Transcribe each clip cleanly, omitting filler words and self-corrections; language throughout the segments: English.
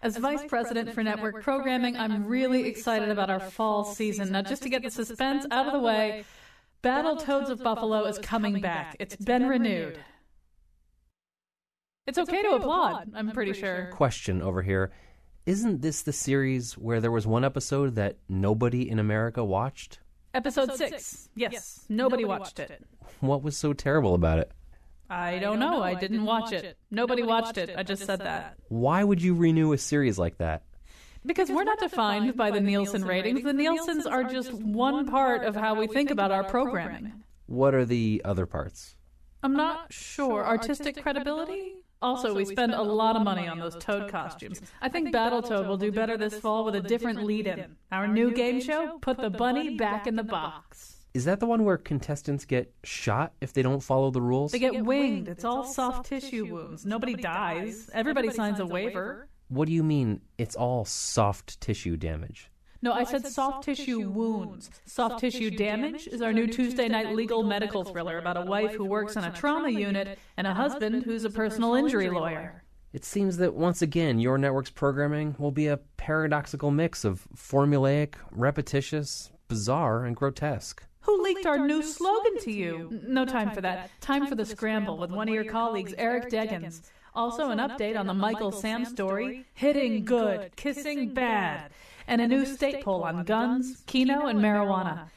As Vice President for Network Programming, I'm really excited about our fall season. Now, just to get the suspense out of the way, Battletoads of Buffalo is coming back. It's been renewed. It's okay to applaud, I'm pretty sure. Question over here. Isn't this the series where there was one episode that nobody in America watched? Episode 6. Yes, nobody watched it. What was so terrible about it? I don't know. I didn't watch it. Nobody watched it. I just said that. Why would you renew a series like that? Because we're not defined by the Nielsen ratings. The Nielsens are just one part of how we think about our programming. What are the other parts? I'm not sure. Artistic credibility? Also, we spend a lot of money on those Toad costumes. I think Battletoad will do better this fall with a different lead-in. Our new game show, Put the Bunny Back in the Box. Is that the one where contestants get shot if they don't follow the rules? They get winged. It's all soft tissue wounds. Nobody dies. Everybody signs a waiver. What do you mean, it's all soft tissue damage? No, I said soft tissue wounds. Soft tissue damage is our new Tuesday night legal medical thriller about a wife who works in a trauma unit and a husband who's a personal injury lawyer. It seems that once again, your network's programming will be a paradoxical mix of formulaic, repetitious, bizarre, and grotesque. Who leaked our new slogan to you? No time for that. Time for the scramble with one of your colleagues, Eric Deggans. Also an update on the Michael Sam story, Hitting Good, Kissing Bad, and a new state poll on guns, Keno, and marijuana.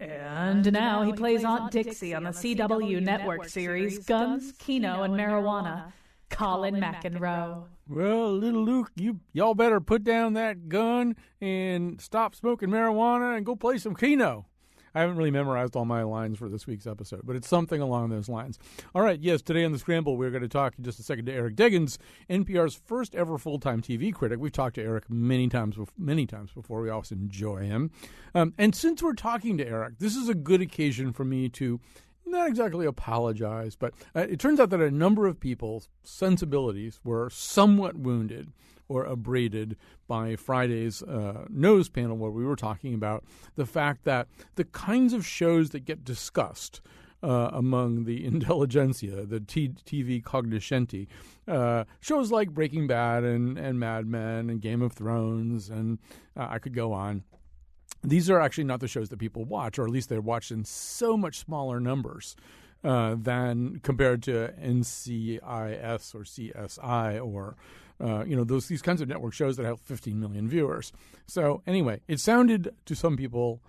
And now he plays Aunt Dixie on the CW network series Guns, Keno, and Marijuana. Colin McEnroe. Well, little Luke, y'all better put down that gun and stop smoking marijuana and go play some Keno. I haven't really memorized all my lines for this week's episode, but it's something along those lines. All right, yes, today on The Scramble, we're going to talk in just a second to Eric Deggans, NPR's first ever full-time TV critic. We've talked to Eric many times before. We always enjoy him. And since we're talking to Eric, this is a good occasion for me to not exactly apologize, but it turns out that a number of people's sensibilities were somewhat wounded or abraded by Friday's Nose panel, where we were talking about the fact that the kinds of shows that get discussed among the intelligentsia, the TV cognoscenti, shows like Breaking Bad and Mad Men and Game of Thrones, and I could go on. These are actually not the shows that people watch, or at least they're watched in so much smaller numbers than compared to NCIS or CSI or these kinds of network shows that have 15 million viewers. So anyway, it sounded to some people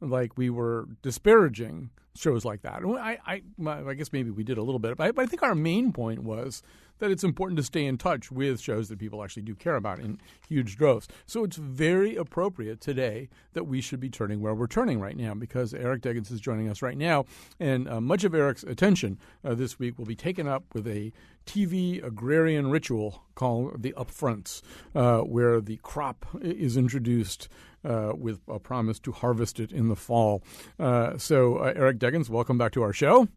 like we were disparaging shows like that. I guess maybe we did a little bit, but I think our main point was that it's important to stay in touch with shows that people actually do care about in huge droves. So it's very appropriate today that we should be turning where we're turning right now, because Eric Deggans is joining us right now, and much of Eric's attention this week will be taken up with a TV agrarian ritual called the Upfronts, where the crop is introduced with a promise to harvest it in the fall. So Eric Deggans, welcome back to our show.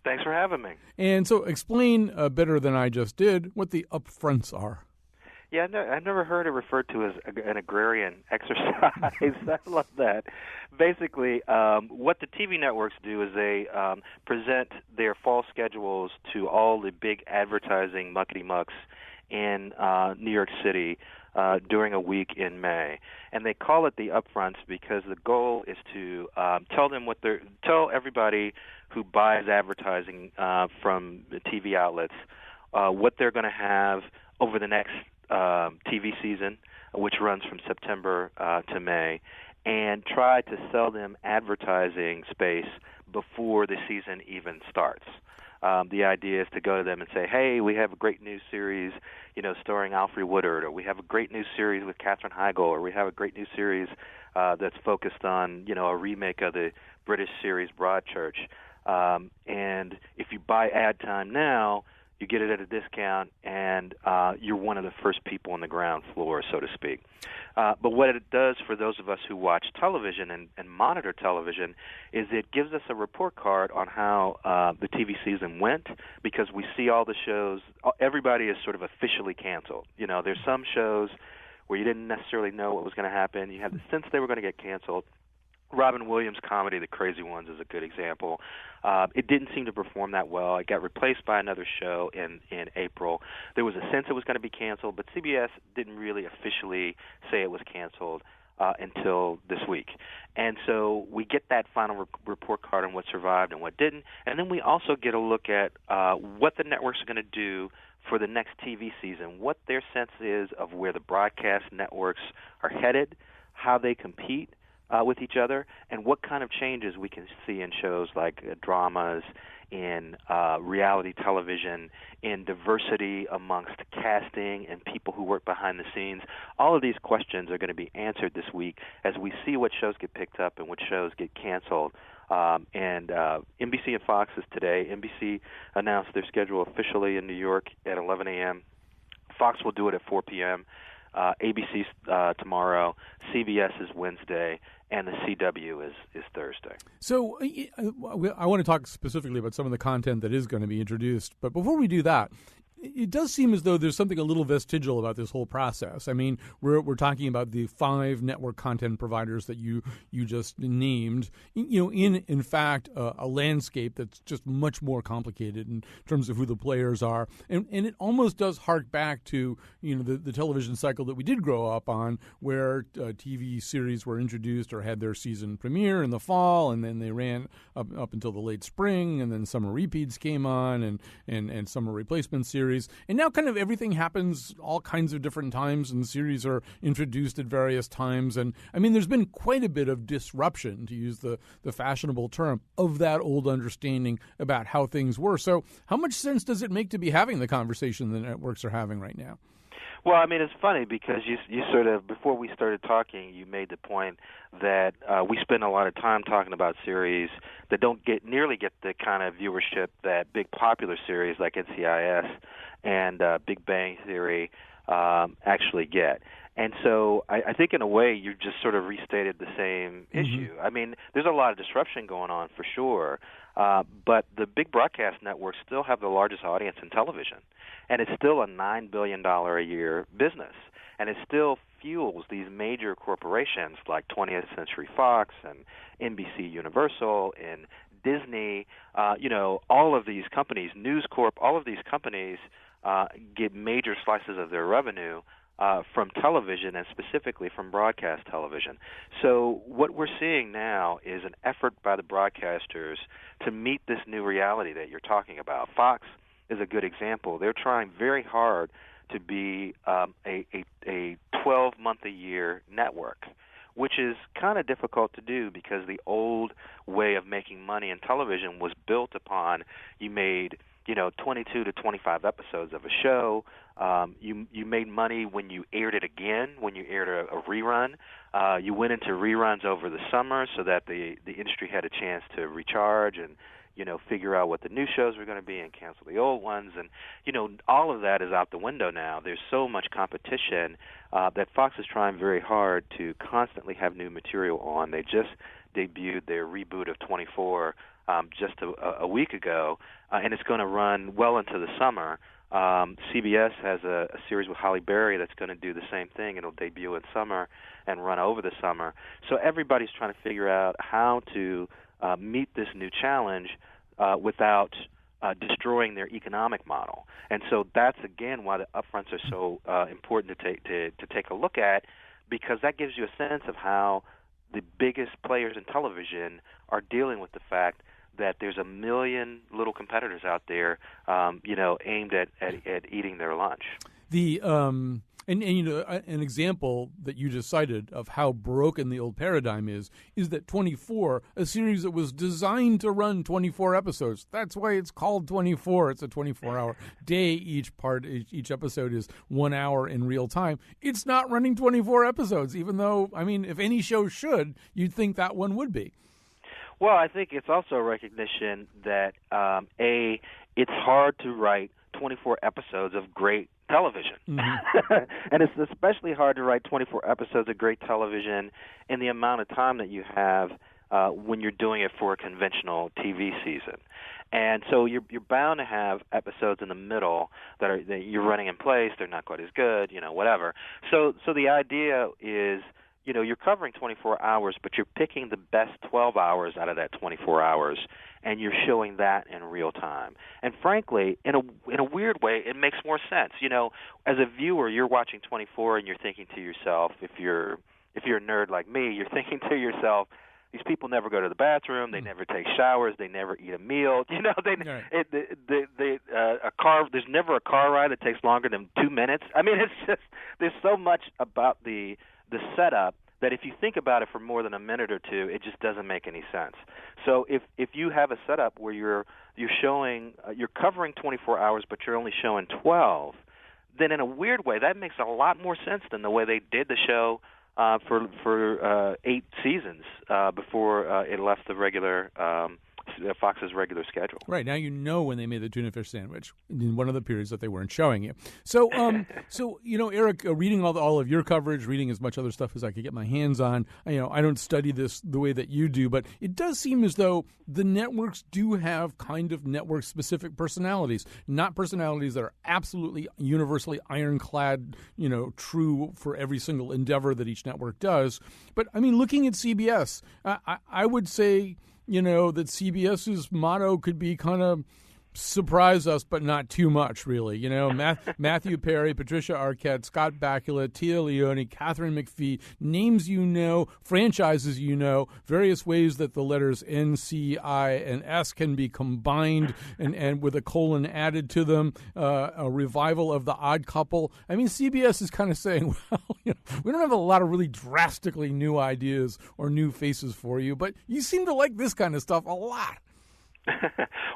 Thanks for having me. And so explain better than I just did what the upfronts are. Yeah, I've never heard it referred to as an agrarian exercise. I love that. Basically, what the TV networks do is they present their fall schedules to all the big advertising muckety-mucks in New York City during a week in May. And they call it the upfronts because the goal is to tell everybody who buys advertising from the TV outlets what they're going to have over the next TV season, which runs from September to May, and try to sell them advertising space before the season even starts. The idea is to go to them and say, hey, we have a great new series, starring Alfre Woodard, or we have a great new series with Katherine Heigl, or we have a great new series that's focused on, a remake of the British series Broadchurch. And if you buy ad time now, you get it at a discount, and you're one of the first people on the ground floor, so to speak. But what it does for those of us who watch television and monitor television is it gives us a report card on how the TV season went, because we see all the shows. Everybody is sort of officially canceled. There's some shows where you didn't necessarily know what was going to happen. You had the sense they were going to get canceled. Robin Williams' comedy, The Crazy Ones, is a good example. It didn't seem to perform that well. It got replaced by another show in April. There was a sense it was going to be canceled, but CBS didn't really officially say it was canceled until this week. And so we get that final report card on what survived and what didn't, and then we also get a look at what the networks are going to do for the next TV season, what their sense is of where the broadcast networks are headed, how they compete with each other, and what kind of changes we can see in shows like dramas, in reality television, in diversity amongst casting and people who work behind the scenes. All of these questions are going to be answered this week as we see what shows get picked up and what shows get canceled. And NBC and Fox is today. NBC announced their schedule officially in New York at 11 a.m. Fox will do it at 4 p.m. ABC's tomorrow, CBS is Wednesday, and the CW is Thursday. So I want to talk specifically about some of the content that is going to be introduced. But before we do that, it does seem as though there's something a little vestigial about this whole process. I mean, we're talking about the 5 network content providers that you just named. In fact, a landscape that's just much more complicated in terms of who the players are, and it almost does hark back to the television cycle that we did grow up on, where TV series were introduced or had their season premiere in the fall, and then they ran up until the late spring, and then summer repeats came on, and summer replacement series. And now kind of everything happens all kinds of different times, and series are introduced at various times. And I mean, there's been quite a bit of disruption, to use the fashionable term, of that old understanding about how things were. So how much sense does it make to be having the conversation the networks are having right now? Well, I mean, it's funny because you sort of, before we started talking, you made the point that we spend a lot of time talking about series that don't nearly get the kind of viewership that big popular series like NCIS and Big Bang Theory actually get. And so I think in a way you just sort of restated the same issue. I mean, there's a lot of disruption going on for sure, but the big broadcast networks still have the largest audience in television, and it's still a $9 billion a year business, and it still fuels these major corporations like 20th Century Fox and NBC Universal and Disney, all of these companies, News Corp, all of these companies get major slices of their revenue from television, and specifically from broadcast television. So what we're seeing now is an effort by the broadcasters to meet this new reality that you're talking about. Fox is a good example. They're trying very hard to be a 12-month-a-year network, which is kind of difficult to do because the old way of making money in television was built upon you made 22 to 25 episodes of a show. You made money when you aired it again, when you aired a rerun. You went into reruns over the summer so that the industry had a chance to recharge and figure out what the new shows were going to be and cancel the old ones. And all of that is out the window now. There's so much competition that Fox is trying very hard to constantly have new material on. They just debuted their reboot of 24 just a week ago, and it's going to run well into the summer. CBS has a series with Halle Berry that's going to do the same thing. It'll debut in summer and run over the summer. So everybody's trying to figure out how to meet this new challenge without destroying their economic model. And so that's, again, why the upfronts are so important to take a look at, because that gives you a sense of how the biggest players in television are dealing with the fact that there's a million little competitors out there, aimed at eating their lunch. An example that you just cited of how broken the old paradigm is that 24, a series that was designed to run 24 episodes. That's why it's called 24. It's a 24-hour day. Each episode is 1 hour in real time. It's not running 24 episodes, even though, if any show should, you'd think that one would be. Well, I think it's also a recognition that, it's hard to write 24 episodes of great television. Mm-hmm. And it's especially hard to write 24 episodes of great television in the amount of time that you have when you're doing it for a conventional TV season. And so you're bound to have episodes in the middle that you're running in place. They're not quite as good, whatever. So the idea is you're covering 24 hours, but you're picking the best 12 hours out of that 24 hours, and you're showing that in real time. And frankly, in a weird way, it makes more sense. As a viewer, you're watching 24, and you're thinking to yourself, if you're a nerd like me, you're thinking to yourself, these people never go to the bathroom. They never take showers. They never eat a meal. There's never a car ride that takes longer than 2 minutes. I mean, it's just there's so much about the setup that if you think about it for more than a minute or two, it just doesn't make any sense. So if you have a setup where you're showing you're covering 24 hours, but you're only showing 12, then in a weird way that makes a lot more sense than the way they did the show for 8 seasons before it left the regular Fox's regular schedule. Right, now when they made the tuna fish sandwich in one of the periods that they weren't showing you. So, Eric, reading all of your coverage, reading as much other stuff as I could get my hands on, I don't study this the way that you do, but it does seem as though the networks do have kind of network-specific personalities, not personalities that are absolutely universally ironclad, true for every single endeavor that each network does. But, looking at CBS, I would say that CBS's motto could be kind of surprise us, but not too much, really. Matthew Perry, Patricia Arquette, Scott Bakula, Tia Leone, Katherine McPhee, names franchises various ways that the letters N, C, I, and S can be combined and with a colon added to them, a revival of The Odd Couple. CBS is kind of saying, we don't have a lot of really drastically new ideas or new faces for you, but you seem to like this kind of stuff a lot.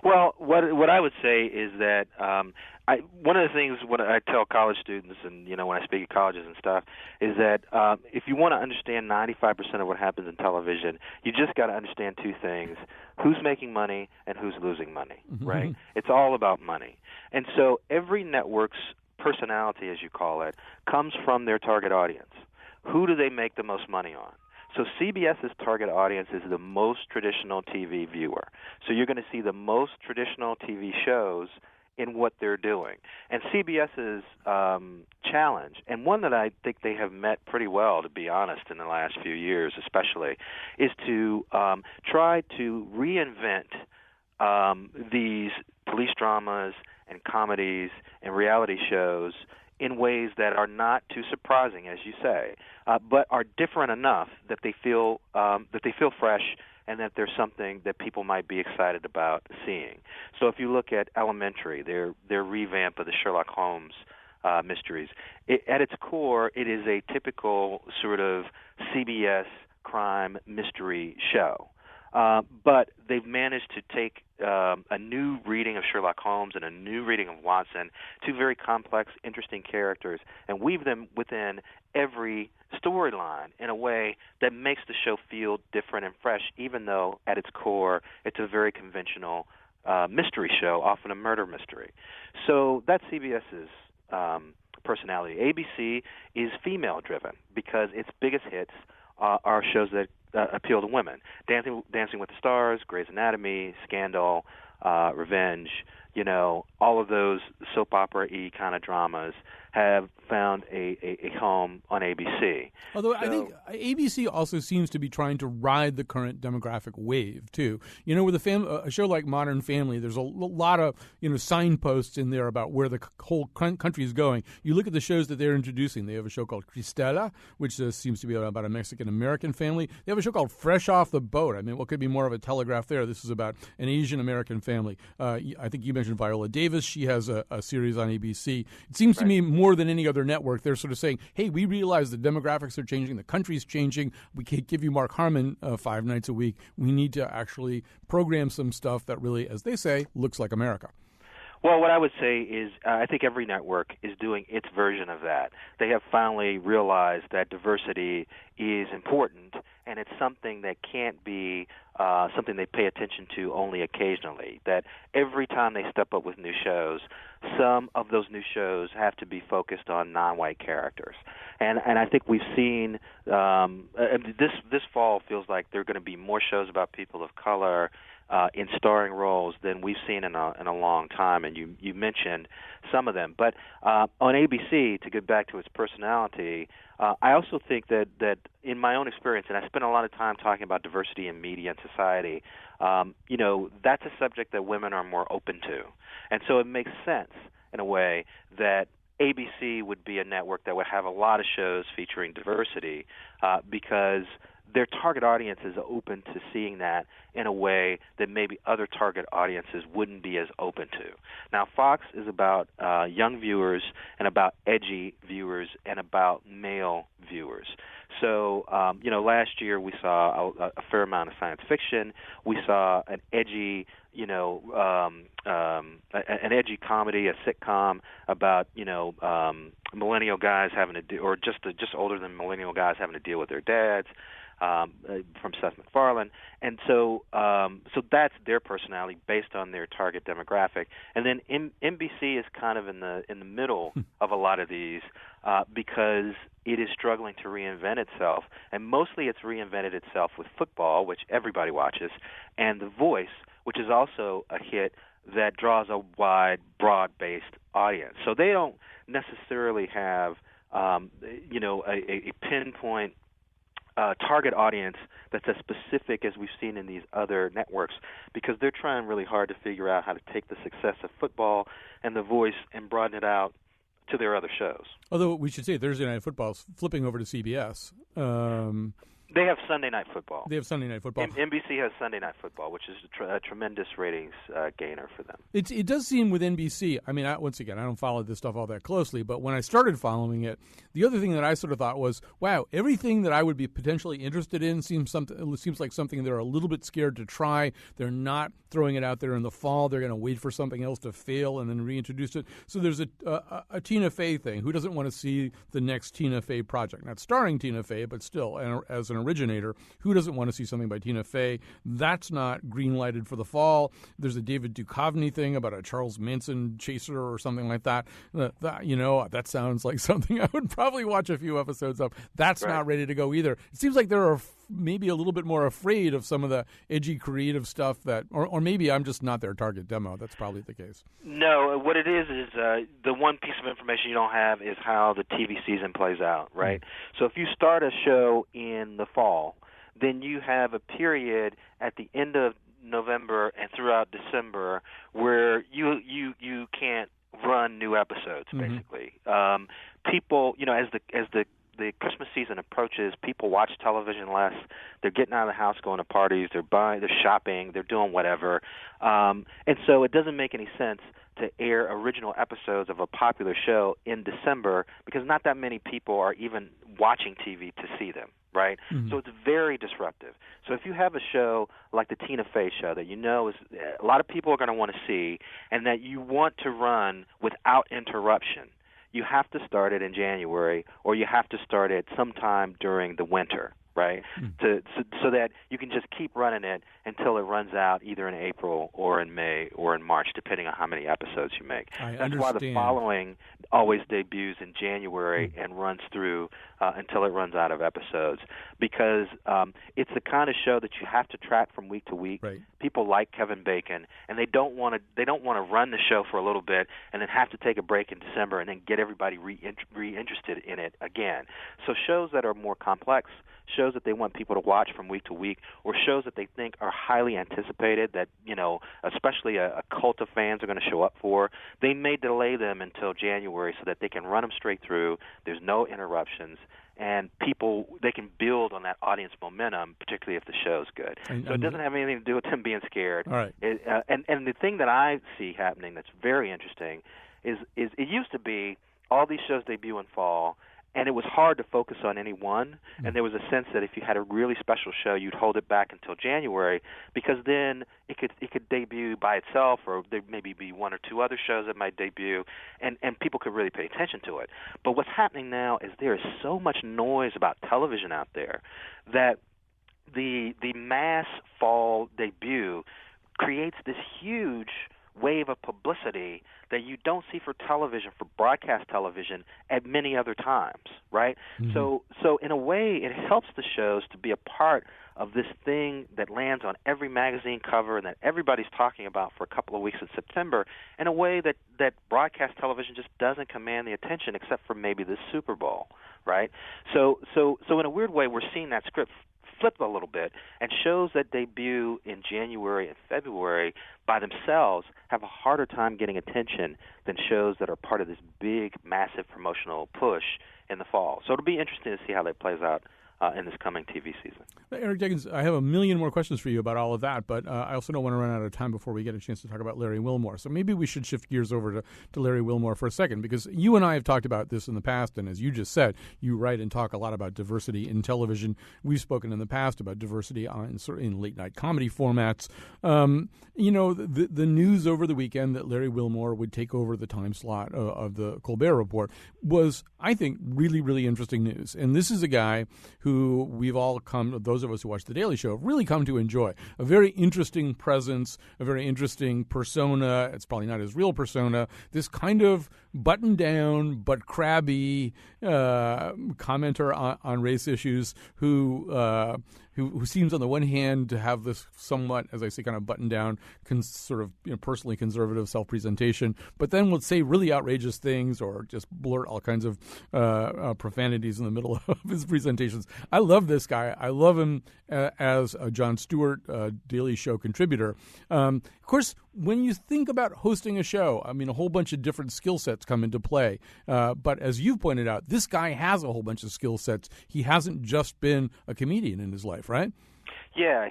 Well, what I would say is that one of the things when I tell college students and when I speak at colleges and stuff is that if you want to understand 95% of what happens in television, you just got to understand two things: who's making money and who's losing money. Right? It's all about money, and so every network's personality, as you call it, comes from their target audience. Who do they make the most money on? So CBS's target audience is the most traditional TV viewer. So you're going to see the most traditional TV shows in what they're doing. And CBS's challenge, and one that I think they have met pretty well, to be honest, in the last few years especially, is to try to reinvent these police dramas and comedies and reality shows in ways that are not too surprising, as you say, but are different enough that they feel fresh and that there's something that people might be excited about seeing. So if you look at Elementary, their revamp of the Sherlock Holmes mysteries, at its core, it is a typical sort of CBS crime mystery show. But they've managed to take a new reading of Sherlock Holmes and a new reading of Watson, two very complex, interesting characters, and weave them within every storyline in a way that makes the show feel different and fresh, even though at its core it's a very conventional mystery show, often a murder mystery. So that's CBS's personality. ABC is female-driven because its biggest hits are shows that appeal to women. Dancing with the Stars, Grey's Anatomy, Scandal, Revenge, all of those soap opera-y kind of dramas have found a home on ABC. Although I think ABC also seems to be trying to ride the current demographic wave, too. With a show like Modern Family, there's a lot of signposts in there about where the whole country is going. You look at the shows that they're introducing. They have a show called Cristela, which seems to be about a Mexican-American family. They have a show called Fresh Off the Boat. What could be more of a telegraph there? This is about an Asian-American family. I think you mentioned Viola Davis. She has a series on ABC. It seems to me more than any other network, they're sort of saying, hey, we realize the demographics are changing, the country's changing, we can't give you Mark Harmon 5 nights a week. We need to actually program some stuff that really, as they say, looks like America. Well, what I would say is I think every network is doing its version of that. They have finally realized that diversity is important, and it's something that can't be something they pay attention to only occasionally, that every time they step up with new shows, some of those new shows have to be focused on non-white characters. And I think we've seen this fall feels like there are going to be more shows about people of color, in starring roles than we've seen in a long time, and you mentioned some of them. But on ABC, to get back to its personality, I also think that in my own experience, and I spend a lot of time talking about diversity in media and society, that's a subject that women are more open to. And so it makes sense, in a way, that ABC would be a network that would have a lot of shows featuring diversity because their target audience is open to seeing that in a way that maybe other target audiences wouldn't be as open to. Now, Fox is about young viewers and about edgy viewers and about male viewers. So, last year we saw a fair amount of science fiction. We saw an edgy, an edgy comedy, a sitcom about, millennial guys having to do, or just older than millennial guys having to deal with their dads. From Seth MacFarlane, and so that's their personality based on their target demographic. And then NBC is kind of in the middle of a lot of these because it is struggling to reinvent itself, and mostly it's reinvented itself with football, which everybody watches, and The Voice, which is also a hit that draws a wide, broad-based audience. So they don't necessarily have a pinpoint target audience that's as specific as we've seen in these other networks, because they're trying really hard to figure out how to take the success of football and The Voice and broaden it out to their other shows. Although we should say Thursday Night Football's flipping over to CBS. They have Sunday Night Football. NBC has Sunday Night Football, which is a tremendous ratings gainer for them. It does seem with NBC, I mean, once again, I don't follow this stuff all that closely, but when I started following it, the other thing that I sort of thought was, wow, everything that I would be potentially interested in seems like something they're a little bit scared to try. They're not throwing it out there in the fall. They're going to wait for something else to fail and then reintroduce it. So there's a Tina Fey thing. Who doesn't want to see the next Tina Fey project? Not starring Tina Fey, but still, as an originator, who doesn't want to see something by Tina Fey? That's not green-lighted for the fall. There's a David Duchovny thing about a Charles Manson chaser or something like that. That sounds like something I would probably watch a few episodes of. That's not ready to go either. It seems like they're maybe a little bit more afraid of some of the edgy creative stuff that, or maybe I'm just not their target demo. That's probably the case. No, what it is the one piece of information you don't have is how the TV season plays out, right? So if you start a show in the fall, then you have a period at the end of November and throughout December where you can't run new episodes, basically. People, as the Christmas season approaches, people watch television less. They're getting out of the house, going to parties. They're shopping. They're doing whatever. And so it doesn't make any sense to air original episodes of a popular show in December because not that many people are even watching TV to see them, right? So it's very disruptive. So if you have a show like the Tina Fey show that is a lot of people are going to want to see and that you want to run without interruption, you have to start it in January or you have to start it sometime during the winter, right? So that you can just keep running it until it runs out either in April or in May or in March, depending on how many episodes you make. That's why the following always debuts in January and runs through until it runs out of episodes, because it's the kind of show that you have to track from week to week. Right. People like Kevin Bacon, and they don't want to run the show for a little bit and then have to take a break in December and then get everybody reinterested in it again. So shows that are more complex, shows that they want people to watch from week to week, or shows that they think are highly anticipated, that especially a cult of fans are going to show up for, they may delay them until January so that they can run them straight through. There's no interruptions, and they can build on that audience momentum, particularly if the show's good. So it doesn't have anything to do with them being scared. All right. And the thing that I see happening that's very interesting is it used to be all these shows debut in fall, and it was hard to focus on any one, and there was a sense that if you had a really special show, you'd hold it back until January, because then it could debut by itself, or there maybe be one or two other shows that might debut, and people could really pay attention to it. But what's happening now is there is so much noise about television out there that the mass fall debut creates this huge wave of publicity that you don't see for television, for broadcast television, at many other times, right? So in a way, it helps the shows to be a part of this thing that lands on every magazine cover and that everybody's talking about for a couple of weeks in September in a way that broadcast television just doesn't command the attention except for maybe the Super Bowl, right? So in a weird way, we're seeing that script flip a little bit, and shows that debut in January and February by themselves have a harder time getting attention than shows that are part of this big, massive promotional push in the fall. So it'll be interesting to see how that plays out in this coming TV season. Eric Deggans, I have a million more questions for you about all of that, but I also don't want to run out of time before we get a chance to talk about Larry Wilmore. So maybe we should shift gears over to Larry Wilmore for a second, because you and I have talked about this in the past, and as you just said, you write and talk a lot about diversity in television. We've spoken in the past about diversity in late-night comedy formats. The news over the weekend that Larry Wilmore would take over the time slot of the Colbert Report was, I think, really, really interesting news. And this is a guy who we've all come, those of us who watch The Daily Show, have really come to enjoy. A very interesting presence, a very interesting persona. It's probably not his real persona. This kind of buttoned down but crabby commenter on race issues who seems on the one hand to have this somewhat, as I say, kind of buttoned down, sort of personally conservative self-presentation, but then will say really outrageous things or just blurt all kinds of profanities in the middle of his presentations. I love this guy. I love him as a Jon Stewart Daily Show contributor. Of course, when you think about hosting a show, I mean, a whole bunch of different skill sets come into play. But as you've pointed out, this guy has a whole bunch of skill sets. He hasn't just been a comedian in his life, right? Yeah,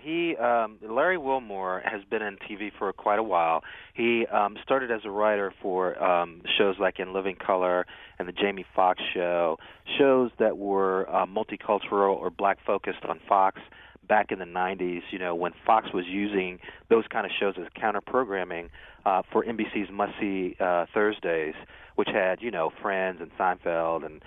Larry Wilmore has been in TV for quite a while. He started as a writer for shows like In Living Color and the Jamie Foxx Show, shows that were multicultural or black-focused on Fox back in the 90s, when Fox was using those kind of shows as counter-programming for NBC's Must-See Thursdays, which had, Friends and Seinfeld and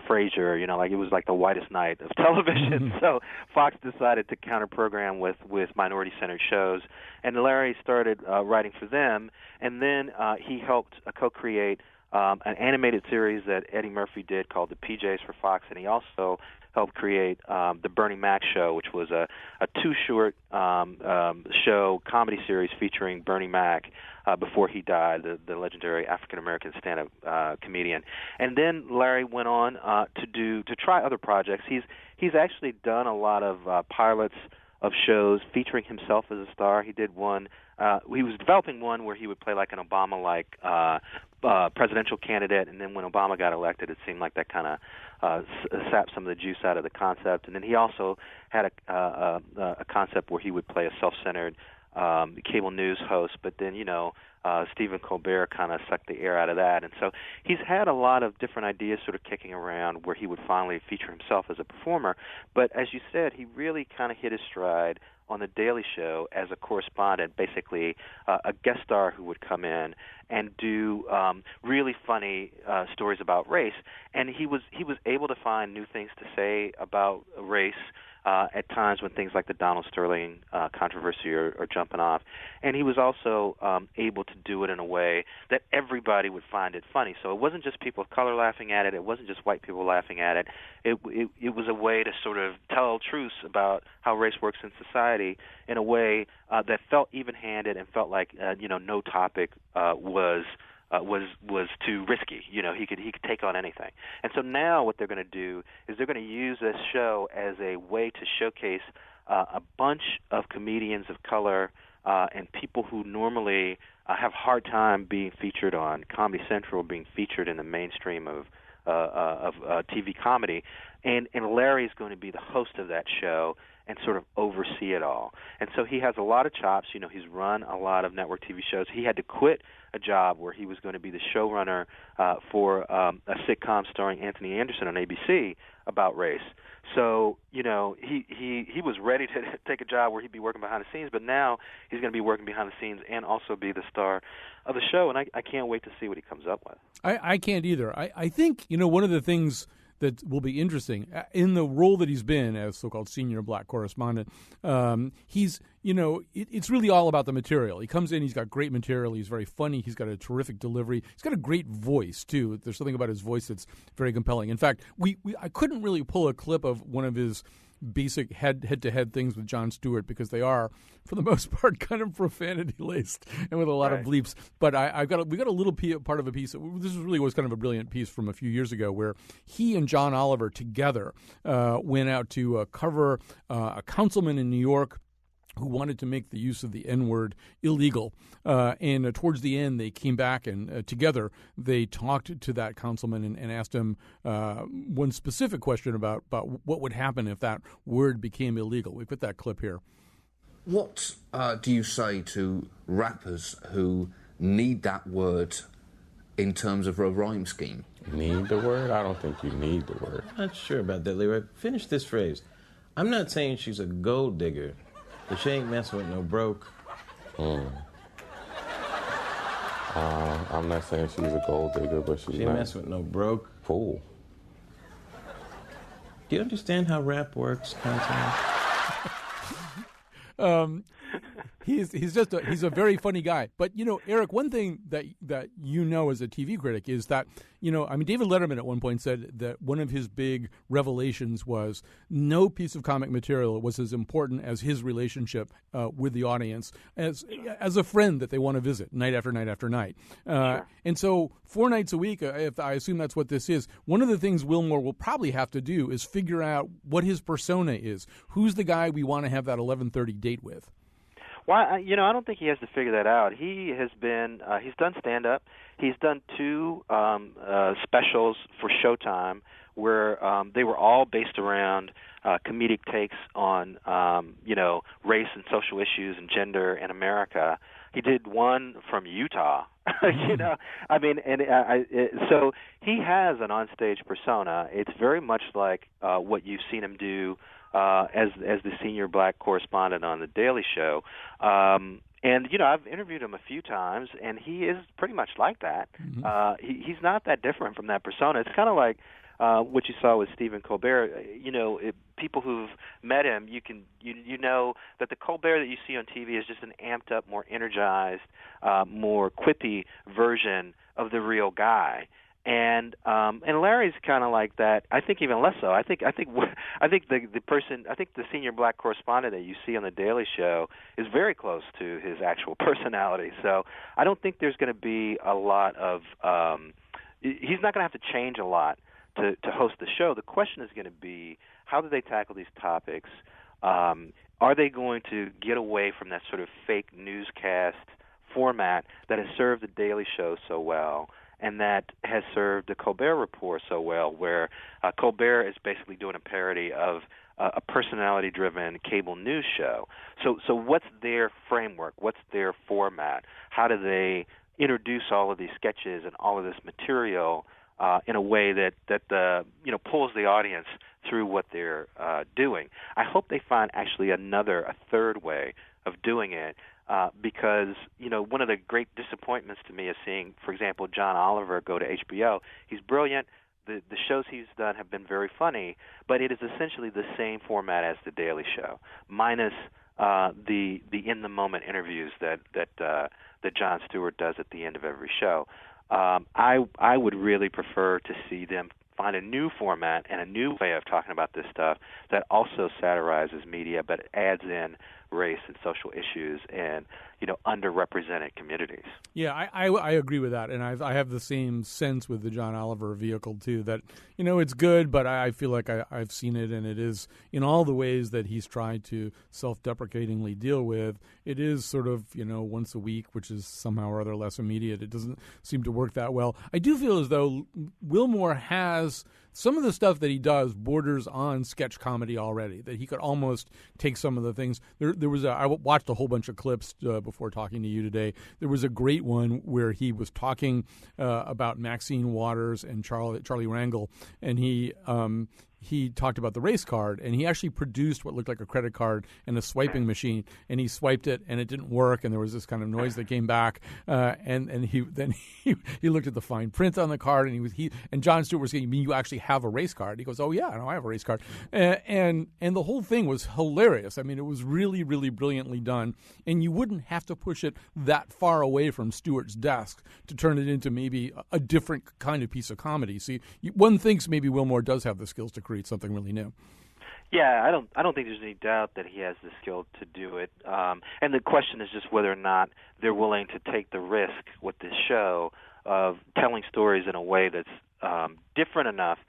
Frasier, it was like the whitest night of television. So Fox decided to counter-program with minority-centered shows, and Larry started writing for them, and then he helped co-create an animated series that Eddie Murphy did called The PJs for Fox, and he also helped create the Bernie Mac Show, which was a two-short show comedy series featuring Bernie Mac before he died, the legendary African-American stand-up comedian. And then Larry went on to try other projects. He's actually done a lot of pilots of shows featuring himself as a star. He did one. He was developing one where he would play like an Obama-like presidential candidate, and then when Obama got elected, it seemed like that kind of sapped some of the juice out of the concept. And then he also had a concept where he would play a self-centered cable news host, but then, Stephen Colbert kind of sucked the air out of that. And so he's had a lot of different ideas sort of kicking around where he would finally feature himself as a performer. But as you said, he really kind of hit his stride on The Daily Show as a correspondent, basically a guest star who would come in and do really funny stories about race. And he was able to find new things to say about race at times when things like the Donald Sterling controversy are jumping off. And he was also able to do it in a way that everybody would find it funny. So it wasn't just people of color laughing at it. It wasn't just white people laughing at it. It was a way to sort of tell truths about how race works in society in a way that felt even-handed and felt like no topic was too risky. He could take on anything. And so now what they're going to do is they're going to use this show as a way to showcase a bunch of comedians of color and people who normally have a hard time being featured on Comedy Central, being featured in the mainstream of TV comedy. And Larry is going to be the host of that show and sort of oversee it all. And so he has a lot of chops. He's run a lot of network TV shows. He had to quit a job where he was going to be the showrunner for a sitcom starring Anthony Anderson on ABC about race. So, he was ready to take a job where he'd be working behind the scenes, but now he's going to be working behind the scenes and also be the star of the show, and I can't wait to see what he comes up with. I can't either. I think, one of the things that will be interesting in the role that he's been as so-called senior black correspondent. He's, it's really all about the material. He comes in, he's got great material, he's very funny, he's got a terrific delivery, he's got a great voice too. There's something about his voice that's very compelling. In fact, I couldn't really pull a clip of one of his basic head-to-head things with Jon Stewart because they are, for the most part, kind of profanity-laced and with a lot of bleeps. But we got a little part of a piece. This really was kind of a brilliant piece from a few years ago where he and John Oliver together went out to cover a councilman in New York who wanted to make the use of the N-word illegal. And towards the end, they came back and together they talked to that councilman and asked him one specific question about what would happen if that word became illegal. We put that clip here. What do you say to rappers who need that word in terms of a rhyme scheme? Need the word? I don't think you need the word. I'm not sure about that, Leroy. Finish this phrase. I'm not saying she's a gold digger, but she ain't messing with no broke. I'm not saying she's a gold digger, but she ain't messing with no broke fool. Do you understand how rap works, Councilman? He's a very funny guy. But, Eric, one thing that as a TV critic is that, David Letterman at one point said that one of his big revelations was no piece of comic material was as important as his relationship with the audience as a friend that they want to visit night after night after night. Sure. And so 4 nights a week, if I assume that's what this is, one of the things Wilmore will probably have to do is figure out what his persona is. Who's the guy we want to have that 11:30 date with? Well, I don't think he has to figure that out. He has been, he's done stand-up. He's done 2 specials for Showtime where they were all based around comedic takes on, race and social issues and gender in America. He did one from Utah, so he has an onstage persona. It's very much like what you've seen him do as the senior black correspondent on The Daily Show. And, I've interviewed him a few times, and he is pretty much like that. Mm-hmm. He's not that different from that persona. It's kind of like what you saw with Stephen Colbert. People who've met him, you know that the Colbert that you see on TV is just an amped up, more energized, more quippy version of the real guy. And Larry's kind of like that. I think even less so. I think the senior black correspondent that you see on The Daily Show is very close to his actual personality. So I don't think there's going to be a lot of. He's not going to have to change a lot to host the show. The question is going to be, how do they tackle these topics? Are they going to get away from that sort of fake newscast format that has served The Daily Show so well, and that has served the Colbert Report so well, where Colbert is basically doing a parody of a personality-driven cable news show. So what's their framework? What's their format? How do they introduce all of these sketches and all of this material in a way that pulls the audience through what they're doing? I hope they find actually a third way of doing it. Because, one of the great disappointments to me is seeing, for example, John Oliver go to HBO. He's brilliant. The shows he's done have been very funny, but it is essentially the same format as The Daily Show, minus the in-the-moment interviews that Jon Stewart does at the end of every show. I would really prefer to see them find a new format and a new way of talking about this stuff that also satirizes media, but adds in race and social issues and underrepresented communities. Yeah, I agree with that, and I have the same sense with the John Oliver vehicle too. That it's good, but I feel like I've seen it, and it is in all the ways that he's tried to self-deprecatingly deal with. It is sort of once a week, which is somehow or other less immediate. It doesn't seem to work that well. I do feel as though Wilmore has some of the stuff that he does borders on sketch comedy already, that he could almost take some of the things. I watched a whole bunch of clips before talking to you today. There was a great one where he was talking about Maxine Waters and Charlie Rangel, and he talked about the race card, and he actually produced what looked like a credit card and a swiping machine, and he swiped it, and it didn't work, and there was this kind of noise that came back, and he looked at the fine print on the card, and Jon Stewart was saying, "You mean you actually have a race card?" He goes, "Oh yeah, I have a race card," and the whole thing was hilarious. I mean, it was really, really brilliantly done, and you wouldn't have to push it that far away from Stewart's desk to turn it into maybe a different kind of piece of comedy. See, one thinks maybe Wilmore does have the skills to create something really new. Yeah, I don't think there's any doubt that he has the skill to do it. And the question is just whether or not they're willing to take the risk with this show of telling stories in a way that's different enough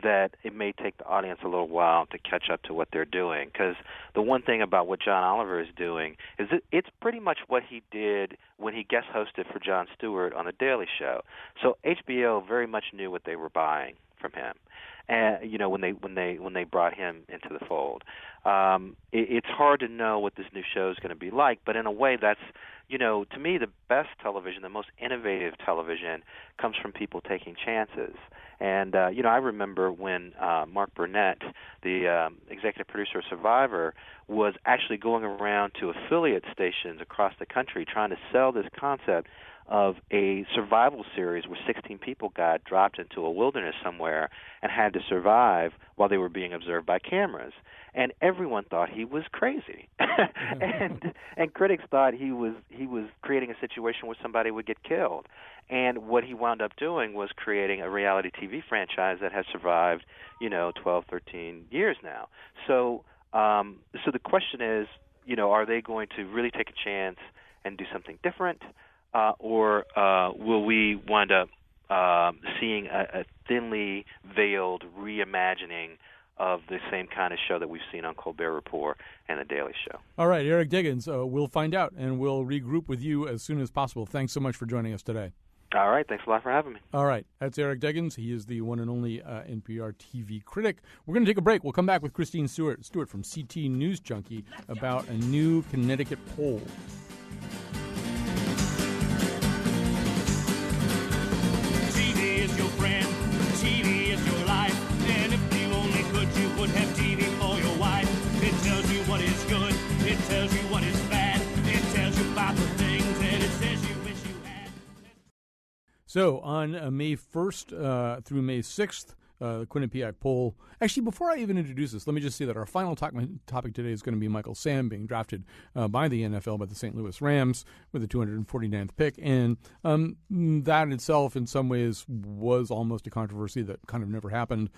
that it may take the audience a little while to catch up to what they're doing. Because the one thing about what John Oliver is doing is it's pretty much what he did when he guest hosted for Jon Stewart on The Daily Show. So HBO very much knew what they were buying from him. And when they brought him into the fold, it's hard to know what this new show is going to be like. But in a way, that's to me the best television, the most innovative television, comes from people taking chances. And I remember when Mark Burnett, the executive producer of Survivor, was actually going around to affiliate stations across the country trying to sell this concept of a survival series where 16 people got dropped into a wilderness somewhere and had to survive while they were being observed by cameras. And everyone thought he was crazy. and critics thought he was creating a situation where somebody would get killed. And what he wound up doing was creating a reality TV franchise that has survived, 12, 13 years now. So the question is, are they going to really take a chance and do something different? Or will we wind up seeing a thinly veiled reimagining of the same kind of show that we've seen on Colbert Report and The Daily Show? All right, Eric Deggans, we'll find out, and we'll regroup with you as soon as possible. Thanks so much for joining us today. All right, thanks a lot for having me. All right, that's Eric Deggans. He is the one and only NPR TV critic. We're going to take a break. We'll come back with Christine Stewart from CT News Junkie about a new Connecticut poll. TV is your friend, TV is your life, and if you only could, you would have TV for your wife. It tells you what is good, it tells you what is bad, it tells you about the things that it says you wish you had. So on May 1st through May 6th, the Quinnipiac poll. Actually, before I even introduce this, let me just say that our final topic today is going to be Michael Sam being drafted by the NFL by the St. Louis Rams with the 249th pick. And that itself, in some ways, was almost a controversy that kind of never happened.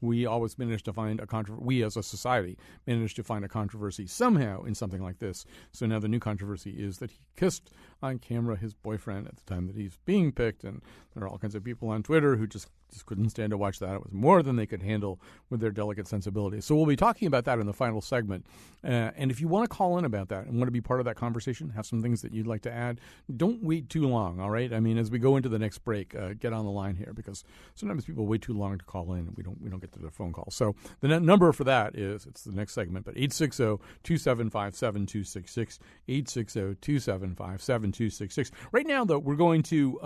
We always managed to find we as a society managed to find a controversy somehow in something like this. So now the new controversy is that he kissed on camera his boyfriend at the time that he's being picked. And there are all kinds of people on Twitter who just couldn't stand to watch that. It was more than they could handle with their delicate sensibilities. So we'll be talking about that in the final segment. And if you want to call in about that and want to be part of that conversation, have some things that you'd like to add, don't wait too long, all right? I mean, as we go into the next break, get on the line here, because sometimes people wait too long to call in and we don't get to their phone call. So the number for that is, it's the next segment, but 860-275-7266, 860-275-7266. Right now, though, we're going to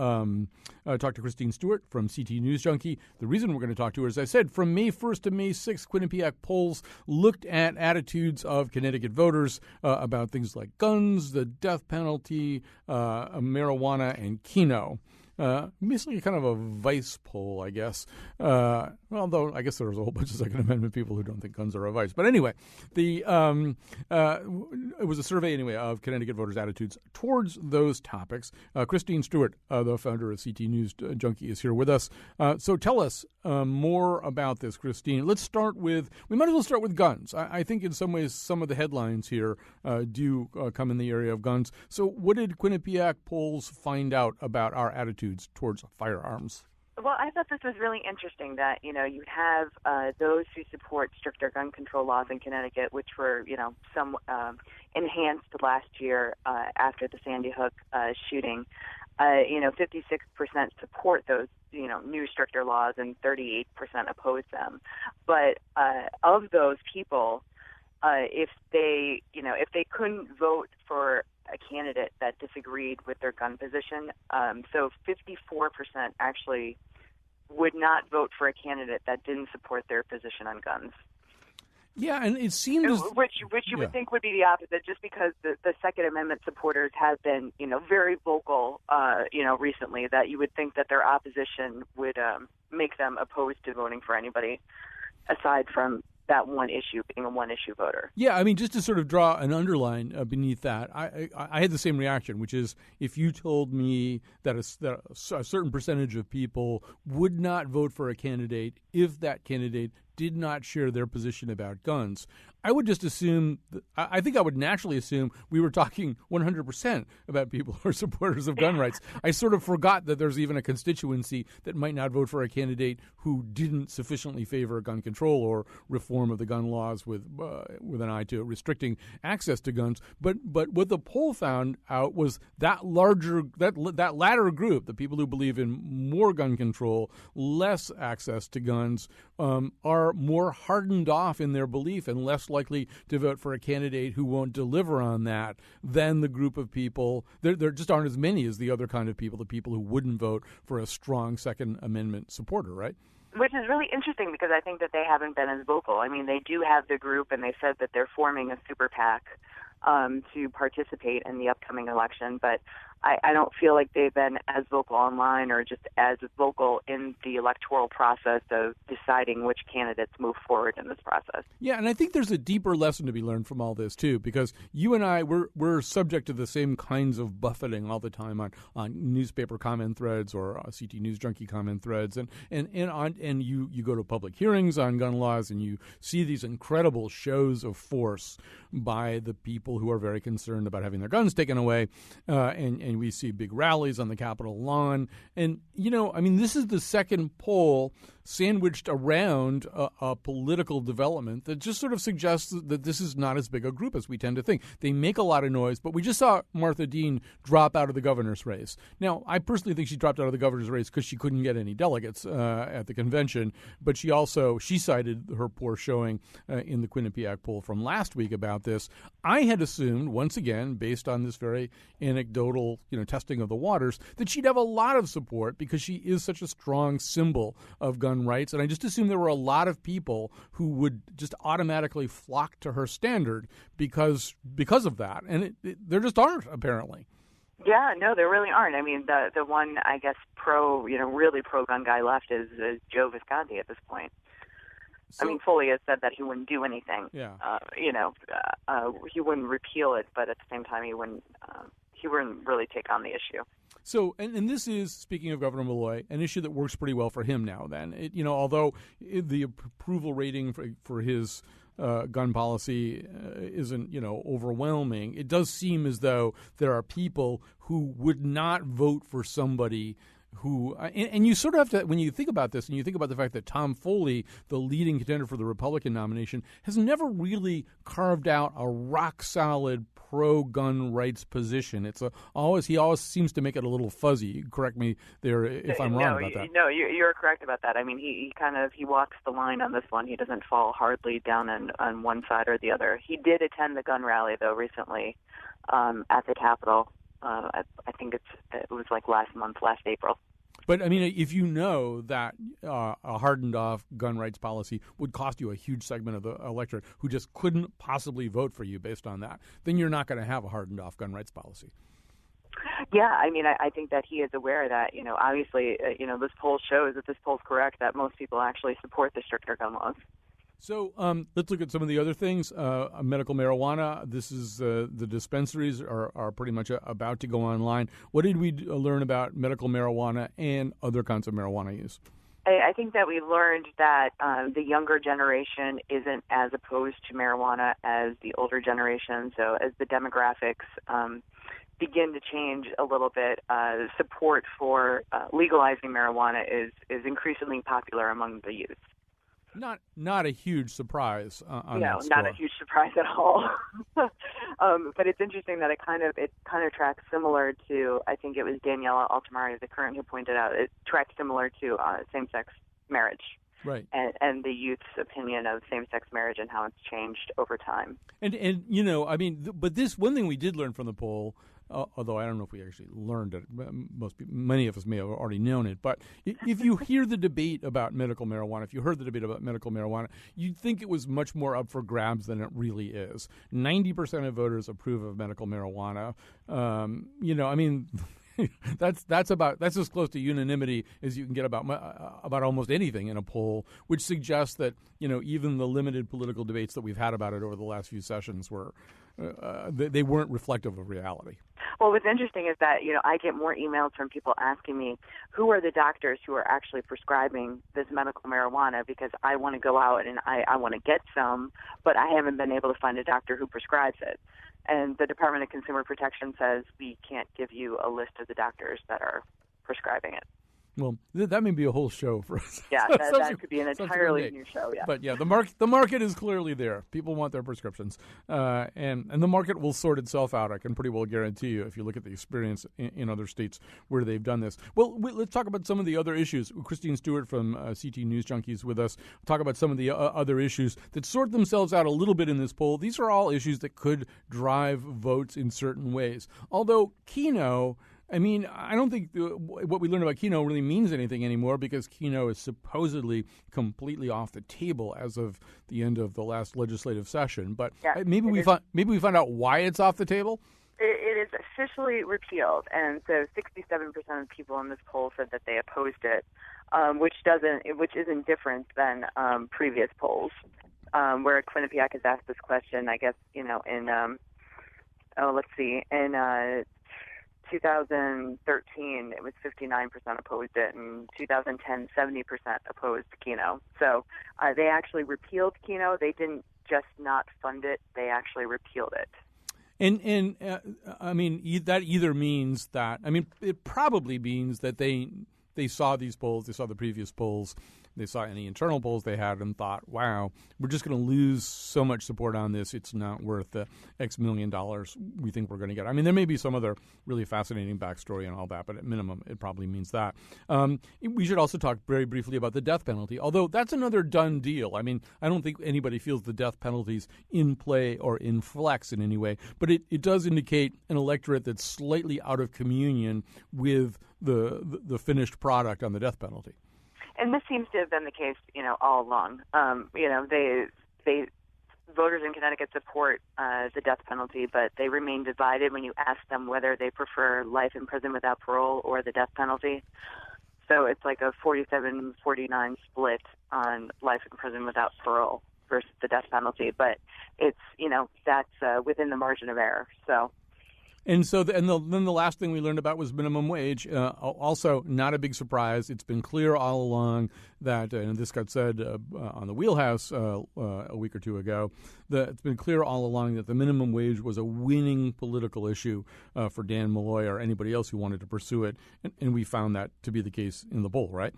talk to Christine Stewart from CT News Junkie. The reason we're going to talk to her, as I said, from May 1st to May 6th, Quinnipiac polls looked at attitudes of Connecticut voters about things like guns, the death penalty, marijuana, and Keno. Basically kind of a vice poll, I guess. Although I guess there was a whole bunch of Second Amendment people who don't think guns are a vice. But anyway, it was a survey anyway of Connecticut voters' attitudes towards those topics. Christine Stewart, the founder of CT News Junkie, is here with us. So tell us more about this, Christine. We might as well start with guns. I think in some ways some of the headlines here do come in the area of guns. So what did Quinnipiac polls find out about our attitudes towards firearms? Well, I thought this was really interesting that, you have those who support stricter gun control laws in Connecticut, which were, some enhanced last year after the Sandy Hook shooting. 56% support those, new stricter laws and 38% oppose them. But of those people, if they couldn't vote for a candidate that disagreed with their gun position, so 54% actually would not vote for a candidate that didn't support their position on guns. Yeah, and it seems which you would think would be the opposite, just because the Second Amendment supporters have been, very vocal, recently, that you would think that their opposition would make them opposed to voting for anybody aside from that one issue, being a one-issue voter. Yeah, I mean, just to sort of draw an underline beneath that, I had the same reaction, which is if you told me that a certain percentage of people would not vote for a candidate if that candidate did not share their position about guns. I would just assume, I think I would naturally assume we were talking 100% about people who are supporters of gun rights. I sort of forgot that there's even a constituency that might not vote for a candidate who didn't sufficiently favor gun control or reform of the gun laws with an eye to restricting access to guns. But what the poll found out was that latter group, the people who believe in more gun control, less access to guns, are more hardened off in their belief and less likely to vote for a candidate who won't deliver on that than the group of people. There just aren't as many as the other kind of people, the people who wouldn't vote for a strong Second Amendment supporter, right? Which is really interesting because I think that they haven't been as vocal. I mean, they do have the group, and they said that they're forming a super PAC to participate in the upcoming election, but I don't feel like they've been as vocal online or just as vocal in the electoral process of deciding which candidates move forward in this process. Yeah, and I think there's a deeper lesson to be learned from all this, too, because you and I, we're subject to the same kinds of buffeting all the time on newspaper comment threads or CT News Junkie comment threads. And you go to public hearings on gun laws and you see these incredible shows of force by the people who are very concerned about having their guns taken away, and we see big rallies on the Capitol lawn. And, this is the second poll sandwiched around a political development that just sort of suggests that this is not as big a group as we tend to think. They make a lot of noise, but we just saw Martha Dean drop out of the governor's race. Now, I personally think she dropped out of the governor's race because she couldn't get any delegates at the convention, but she cited her poor showing in the Quinnipiac poll from last week about this. I had assumed, once again, based on this very anecdotal testing of the waters, that she'd have a lot of support because she is such a strong symbol of gun rights, and I just assumed there were a lot of people who would just automatically flock to her standard because of that, and there just aren't, apparently. Yeah, no, there really aren't. I mean, the one, I guess, really pro-gun guy left is Joe Visconti at this point. So, Foley has said that he wouldn't do anything. Yeah. He wouldn't repeal it, but at the same time, he wouldn't really take on the issue. So, and this is, speaking of Governor Malloy, an issue that works pretty well for him now then. Although the approval rating for his gun policy isn't, overwhelming, it does seem as though there are people who would not vote for somebody who, and you sort of have to, when you think about this and you think about the fact that Tom Foley, the leading contender for the Republican nomination, has never really carved out a rock-solid pro-gun rights position. He always seems to make it a little fuzzy. Correct me there if I'm wrong about that. No, you're correct about that. I mean, he walks the line on this one. He doesn't fall hardly down on one side or the other. He did attend the gun rally, though, recently at the Capitol. I think it was like last April. But, if you know that a hardened-off gun rights policy would cost you a huge segment of the electorate who just couldn't possibly vote for you based on that, then you're not going to have a hardened-off gun rights policy. Yeah, I think that he is aware that, obviously, this poll shows, if this poll's correct, that most people actually support the stricter gun laws. So let's look at some of the other things. Medical marijuana, this is the dispensaries are pretty much about to go online. What did we learn about medical marijuana and other kinds of marijuana use? I think that we learned that the younger generation isn't as opposed to marijuana as the older generation. So as the demographics begin to change a little bit, support for legalizing marijuana is increasingly popular among the youth. Not a huge surprise on that score. Not a huge surprise at all. But it's interesting that it kind of tracks similar to, I think it was Daniela Altamari, the current, who pointed out it tracks similar to same-sex marriage. Right. And the youth's opinion of same-sex marriage and how it's changed over time. But this one thing we did learn from the poll, although I don't know if we actually learned it, many of us may have already known it, but if you hear the debate about medical marijuana, you'd think it was much more up for grabs than it really is. 90% of voters approve of medical marijuana. That's as close to unanimity as you can get about almost anything in a poll, which suggests that even the limited political debates that we've had about it over the last few sessions they weren't reflective of reality. Well, what's interesting is that, I get more emails from people asking me, who are the doctors who are actually prescribing this medical marijuana, because I want to go out and I want to get some, but I haven't been able to find a doctor who prescribes it. And the Department of Consumer Protection says we can't give you a list of the doctors that are prescribing it. Well, that may be a whole show for us. Yeah, that could be an entirely new show. Yeah, but yeah, the market is clearly there. People want their prescriptions, and the market will sort itself out. I can pretty well guarantee you if you look at the experience in other states where they've done this. Well, let's talk about some of the other issues. Christine Stewart from CT News Junkies with us. Talk about some of the other issues that sort themselves out a little bit in this poll. These are all issues that could drive votes in certain ways. Although Keno, I mean, I don't think what we learned about Keno really means anything anymore, because Keno is supposedly completely off the table as of the end of the last legislative session. But maybe we find out why it's off the table. It is officially repealed, and so 67% of people in this poll said that they opposed it, which isn't different than previous polls, where Quinnipiac has asked this question. I guess in 2013, it was 59% opposed it. In 2010, 70% opposed Keno. So they actually repealed Keno. They didn't just not fund it. They actually repealed it. And I mean, that either means that, I mean, it probably means that they saw these polls, they saw the previous polls, they saw any internal polls they had and thought, wow, we're just going to lose so much support on this. It's not worth the X million dollars we think we're going to get. I mean, there may be some other really fascinating backstory and all that, but at minimum, it probably means that. We should also talk very briefly about the death penalty, although that's another done deal. I mean, I don't think anybody feels the death penalty's in play or in flex in any way, but it does indicate an electorate that's slightly out of communion with the finished product on the death penalty. And this seems to have been the case, all along. They voters in Connecticut support the death penalty, but they remain divided when you ask them whether they prefer life in prison without parole or the death penalty. So it's like a 47-49 split on life in prison without parole versus the death penalty. But it's, that's within the margin of error. So. And so, then the last thing we learned about was minimum wage. Also, not a big surprise. It's been clear all along that, and this got said on the Wheelhouse a week or two ago, that it's been clear all along that the minimum wage was a winning political issue for Dan Malloy or anybody else who wanted to pursue it. And we found that to be the case in the poll, right?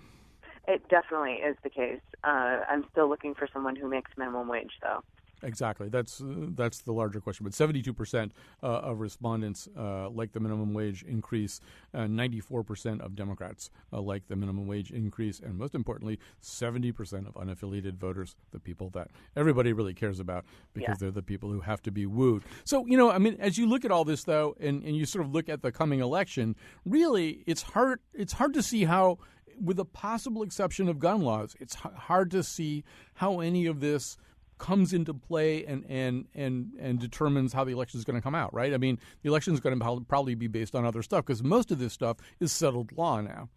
It definitely is the case. I'm still looking for someone who makes minimum wage, though. Exactly. That's the larger question. But 72% of respondents like the minimum wage increase. 94% of Democrats like the minimum wage increase. And most importantly, 70% of unaffiliated voters, the people that everybody really cares about because they're the people who have to be wooed. So, I mean, as you look at all this, though, and you sort of look at the coming election, really it's hard to see how, with a possible exception of gun laws, it's hard to see how any of this comes into play and determines how the election is going to come out, right? I mean, the election is going to probably be based on other stuff because most of this stuff is settled law now.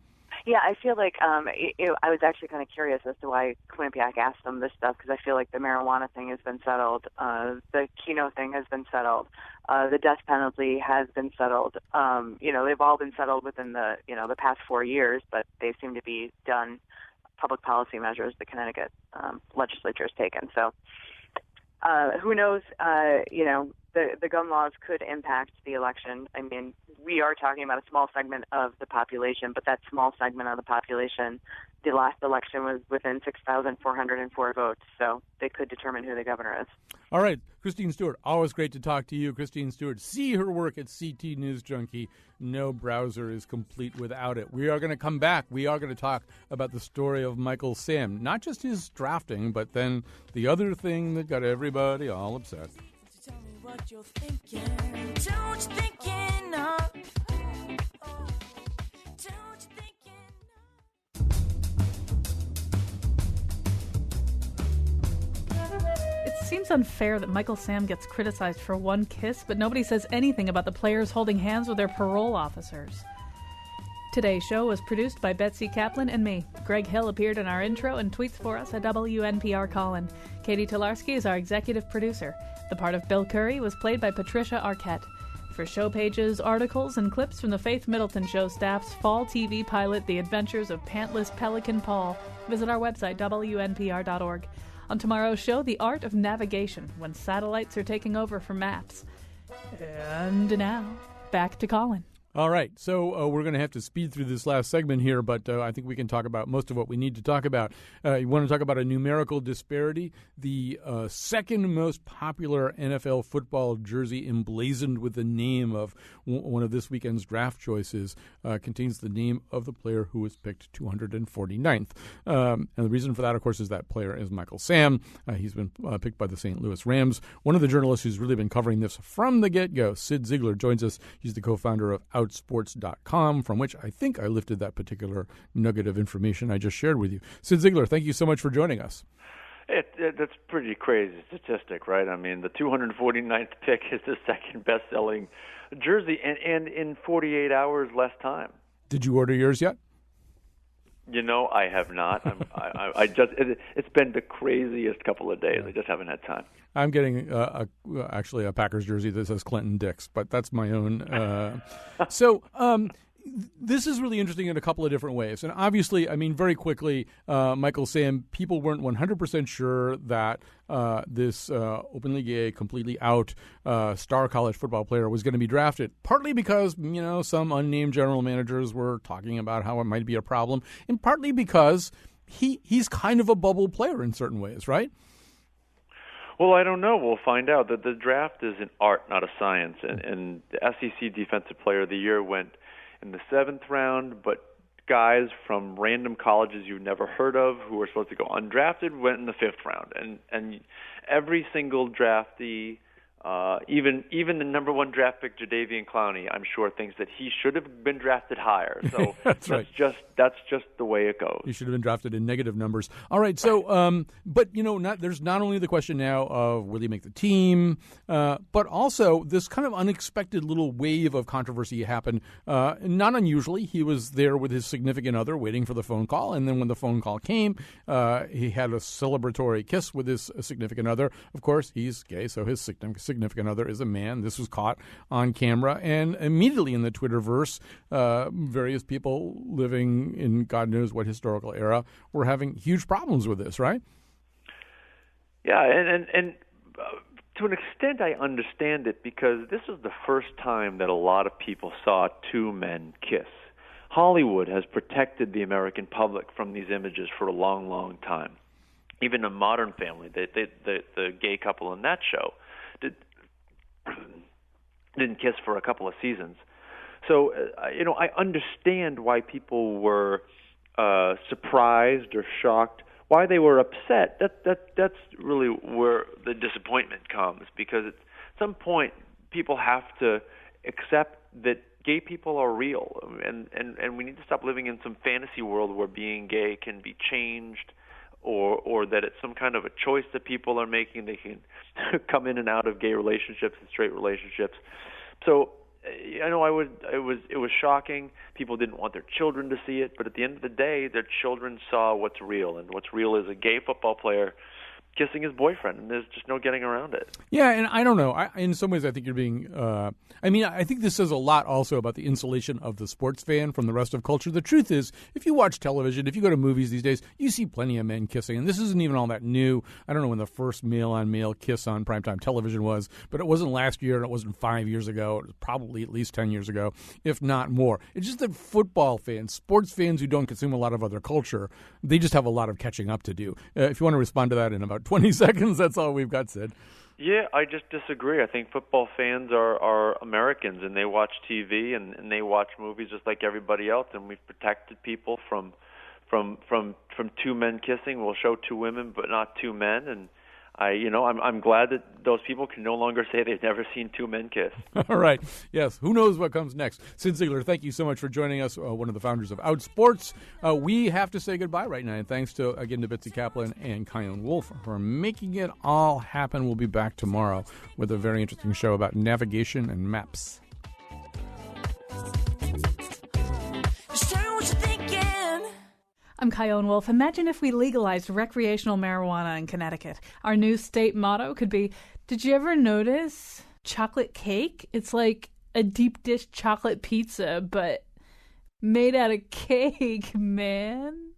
Yeah, I feel like I was actually kind of curious as to why Quinnipiac asked them this stuff, because I feel like the marijuana thing has been settled, the Keno thing has been settled, the death penalty has been settled. They've all been settled within the past 4 years, but they seem to be done public policy measures the Connecticut legislature has taken. So who knows, the gun laws could impact the election. I mean, we are talking about a small segment of the population, but that small segment of the population, the last election was within 6,404 votes, so they could determine who the governor is. All right, Christine Stewart, always great to talk to you. Christine Stewart, see her work at CT News Junkie. No browser is complete without it. We are going to come back. We are going to talk about the story of Michael Sam, not just his drafting, but then the other thing that got everybody all upset. Tell me what you're thinking. Don't you think enough? Don't you think enough? It seems unfair that Michael Sam gets criticized for one kiss, but nobody says anything about the players holding hands with their parole officers. Today's show was produced by Betsy Kaplan and me. Greg Hill appeared in our intro and tweets for us at WNPR Colin. Katie Tolarski is our executive producer. The part of Bill Curry was played by Patricia Arquette. for show pages, articles, and clips from the Faith Middleton Show staff's fall TV pilot, The Adventures of Pantless Pelican Paul. Visit our website, WNPR.org. On tomorrow's show, the art of navigation when satellites are taking over for maps. And now, back to Colin. All right, so we're going to have to speed through this last segment here, but I think we can talk about most of what we need to talk about. You want to talk about a numerical disparity? The second most popular NFL football jersey emblazoned with the name of one of this weekend's draft choices contains the name of the player who was picked 249th. And the reason for that, of course, is that player is Michael Sam. He's been picked by the St. Louis Rams. One of the journalists who's really been covering this from the get-go, Sid Ziegler, joins us. He's the co-founder of Outsports.com, from which I think I lifted that particular nugget of information I just shared with you. Sid Ziegler, thank you so much for joining us. That's pretty crazy statistic, right? I mean, the 249th pick is the second best-selling jersey, and in 48 hours less time. Did you order yours yet? You know, I have not. I just it's been the craziest couple of days. I just haven't had time. I'm getting actually a Packers jersey that says Clinton Dix, but that's my own. So this is really interesting in a couple of different ways. And obviously, I mean, very quickly, Michael Sam, people weren't 100% sure that this openly gay, completely out star college football player was going to be drafted, partly because, you know, some unnamed general managers were talking about how it might be a problem, and partly because he's kind of a bubble player in certain ways, right? Well, I don't know. We'll find out. That the draft is an art, not a science. And the SEC Defensive Player of the Year went in the 7th round, but guys from random colleges you've never heard of who were supposed to go undrafted went in the 5th round. And every single draftee, even the number 1 draft pick, Jadeveon Clowney, I'm sure thinks that he should have been drafted higher. So that's just the way it goes. He should have been drafted in negative numbers. All right. So, but you know, there's not only the question now of will he make the team, but also this kind of unexpected little wave of controversy happened. Not unusually, he was there with his significant other waiting for the phone call, and then when the phone call came, he had a celebratory kiss with his significant other. Of course, he's gay, so his significant other is a man. This was caught on camera, and immediately in the Twitterverse, various people living in God knows what historical era were having huge problems with this, right? Yeah, and to an extent I understand it, because this is the first time that a lot of people saw two men kiss. Hollywood has protected the American public from these images for a long, long time. Even a Modern Family, the gay couple in that show, didn't kiss for a couple of seasons. So, I understand why people were surprised or shocked, why they were upset. That's really where the disappointment comes, because at some point people have to accept that gay people are real, and we need to stop living in some fantasy world where being gay can be changed, or that it's some kind of a choice that people are making. They can come in and out of gay relationships and straight relationships. So, it was shocking. People didn't want their children to see it, but at the end of the day, their children saw what's real, and what's real is a gay football player kissing his boyfriend, and there's just no getting around it. Yeah, and I don't know. In some ways, I think you're being I think this says a lot also about the insulation of the sports fan from the rest of culture. The truth is, if you watch television, if you go to movies these days, you see plenty of men kissing, and this isn't even all that new. I don't know when the first male-on-male kiss on primetime television was, but it wasn't last year, and it wasn't 5 years ago. It was probably at least 10 years ago, if not more. It's just that football fans, sports fans who don't consume a lot of other culture, they just have a lot of catching up to do. If you want to respond to that in about 20 seconds, that's all we've got, Sid. Yeah, I just disagree. I think football fans are Americans, and they watch TV and they watch movies just like everybody else, and we've protected people from two men kissing. We'll show two women but not two men, and I'm glad that those people can no longer say they've never seen two men kiss. All right. Yes. Who knows what comes next? Sid Ziegler, thank you so much for joining us, one of the founders of Outsports. We have to say goodbye right now, and thanks to Betsy Kaplan and Kyone Wolf for making it all happen. We'll be back tomorrow with a very interesting show about navigation and maps. I'm Kyone Wolf. Imagine if we legalized recreational marijuana in Connecticut. Our new state motto could be, did you ever notice chocolate cake? It's like a deep dish chocolate pizza, but made out of cake, man.